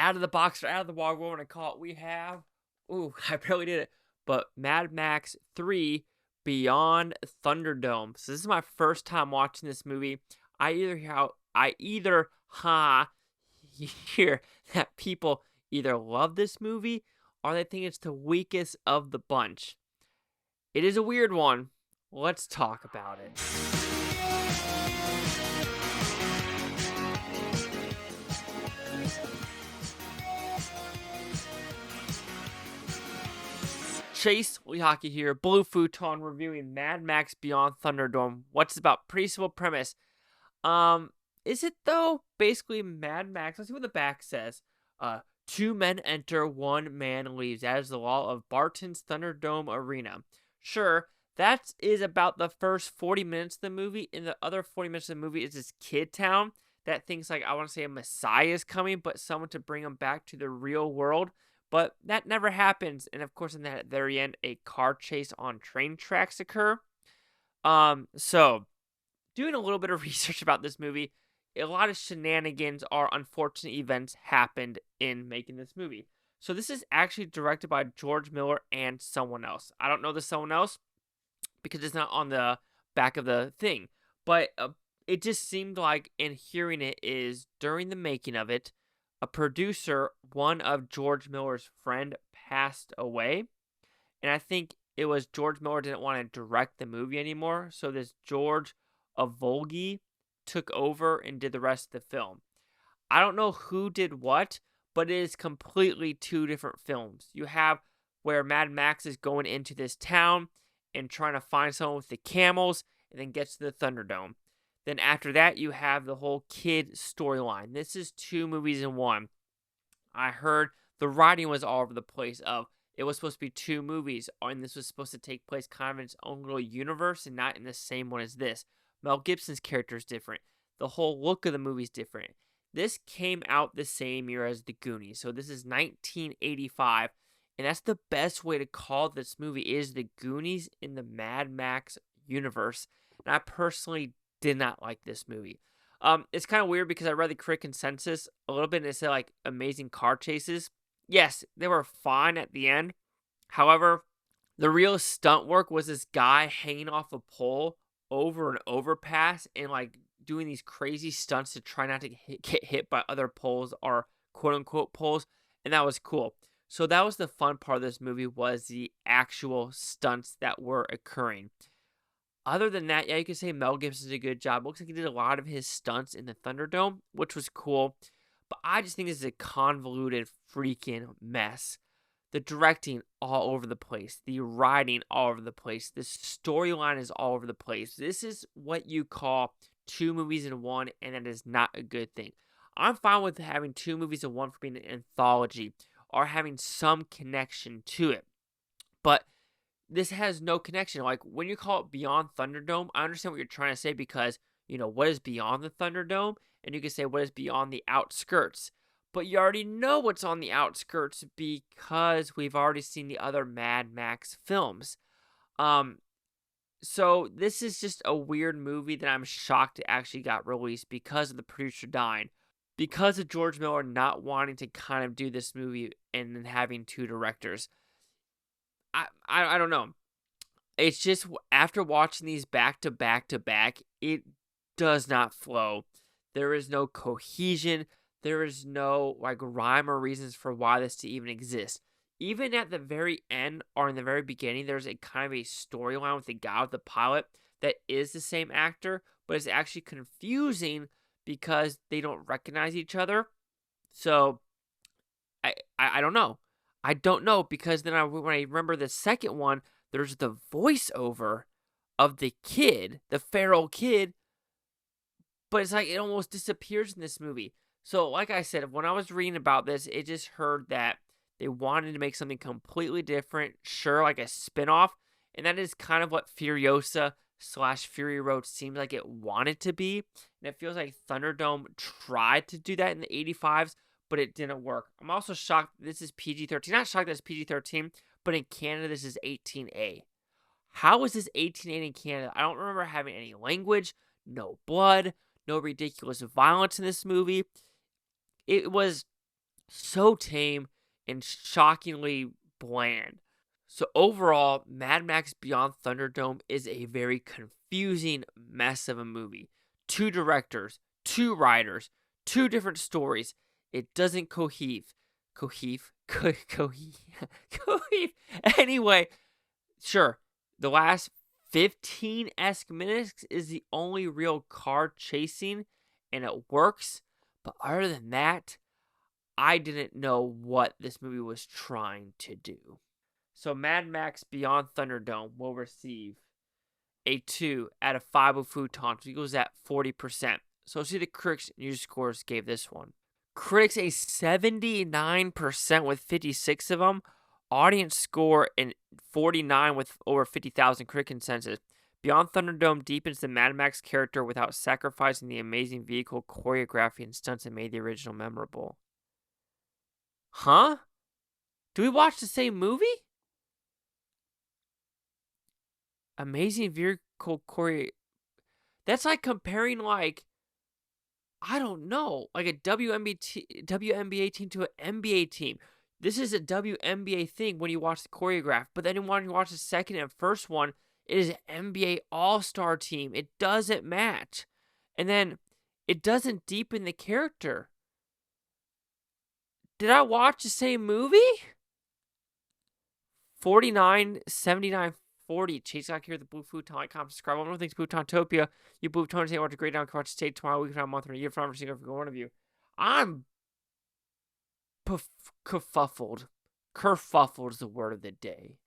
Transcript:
out of the box or out of the water, what we're going to call it, we have, ooh, I barely did it, but Mad Max 3 Beyond Thunderdome. So this is my first time watching this movie. I either hear that people either love this movie or they think it's the weakest of the bunch. It is a weird one. Let's talk about it. Chase Lehocky here, Blue Futon, reviewing Mad Max Beyond Thunderdome. What's it about? Pretty simple premise. Is it though? Basically, Mad Max. Let's see what the back says. Two men enter, one man leaves. That is the law of Barton's Thunderdome Arena. Sure, that is about the first 40 minutes of the movie. And the other 40 minutes of the movie is this kid town that thinks like, I want to say a messiah is coming, but someone to bring them back to the real world. But that never happens. And of course, in that very end, a car chase on train tracks occur. So doing a little bit of research about this movie, a lot of shenanigans or unfortunate events happened in making this movie. So this is actually directed by George Miller and someone else. I don't know the someone else because it's not on the back of the thing. But it just seemed like, in hearing it, is during the making of it, a producer, one of George Miller's friend, passed away. And I think it was George Miller didn't want to direct the movie anymore. So this George Ogilvie took over and did the rest of the film. I don't know who did what, but it is completely two different films. You have where Mad Max is going into this town and trying to find someone with the camels and then gets to the Thunderdome. Then after that, you have the whole kid storyline. This is two movies in one. I heard the writing was all over the place of it was supposed to be two movies, and this was supposed to take place kind of in its own little universe and not in the same one as this. Mel Gibson's character is different. The whole look of the movie is different. This came out the same year as The Goonies, so this is 1985, and that's the best way to call this movie is The Goonies in the Mad Max universe. And I personally did not like this movie. It's kind of weird because I read the critic consensus a little bit and it said like amazing car chases. Yes, they were fine at the end. However, the real stunt work was this guy hanging off a pole over an overpass and like doing these crazy stunts to try not to get hit by other poles or quote unquote poles, and that was cool. So that was the fun part of this movie, was the actual stunts that were occurring. Other than that, yeah, you could say Mel Gibson did a good job. Looks like he did a lot of his stunts in the Thunderdome, which was cool. But I just think this is a convoluted freaking mess. The directing all over the place. The writing all over the place. The storyline is all over the place. This is what you call two movies in one, and that is not a good thing. I'm fine with having two movies in one for being an anthology or having some connection to it. But this has no connection. Like, when you call it Beyond Thunderdome, I understand what you're trying to say because, you know, what is beyond the Thunderdome? And you can say what is beyond the outskirts. But you already know what's on the outskirts because we've already seen the other Mad Max films. So this is just a weird movie that I'm shocked it actually got released because of the producer dying. Because of George Miller not wanting to kind of do this movie and then having two directors. I don't know. It's just after watching these back to back to back, it does not flow. There is no cohesion. There is no like rhyme or reasons for why this to even exist. Even at the very end or in the very beginning, there's a kind of a storyline with the guy with the pilot that is the same actor, but it's actually confusing because they don't recognize each other. So I don't know. I don't know because then when I remember the second one, there's the voiceover of the kid, the feral kid, but it's like it almost disappears in this movie. So like I said, when I was reading about this, it just heard that they wanted to make something completely different, sure, like a spinoff, and that is kind of what Furiosa / Fury Road seemed like it wanted to be, and it feels like Thunderdome tried to do that in the 85s, but it didn't work. I'm also shocked this is PG-13. Not shocked that it's PG-13, but in Canada this is 18A. How is this 18A in Canada? I don't remember having any language, no blood, no ridiculous violence in this movie. It was So tame and shockingly bland. So overall, Mad Max Beyond Thunderdome is a very confusing mess of a movie. 2 directors, 2 writers, 2 different stories. It doesn't coheve. Coheve. Anyway, sure, the last 15-esque minutes is the only real car chasing, and it works. But other than that, I didn't know what this movie was trying to do. So Mad Max Beyond Thunderdome will receive a 2 out of 5 of Futon, so equals at 40%. So see the critics and user scores gave this one. Critics a 79% with 56 of them. Audience score in 49 with over 50,000 critic consensus. Beyond Thunderdome deepens the Mad Max character without sacrificing the amazing vehicle choreography and stunts that made the original memorable. Huh? Do we watch the same movie? Amazing vehicle choreo. That's like comparing, like, I don't know, like a WNBA team to an NBA team. This is a WNBA thing when you watch the choreograph, but then when you watch the second and first one, it is an NBA All-Star team. It doesn't match. And then it doesn't deepen the character. Did I watch the same movie? 49, 79, 40. Chase out here, the Blue Futon. Comment, subscribe. One more thing, Futontopia. You Blue Futon say watch a great down. Watch state tomorrow, week from a month, or a year from every single one of you. I'm kerfuffled. Kerfuffled is the word of the day.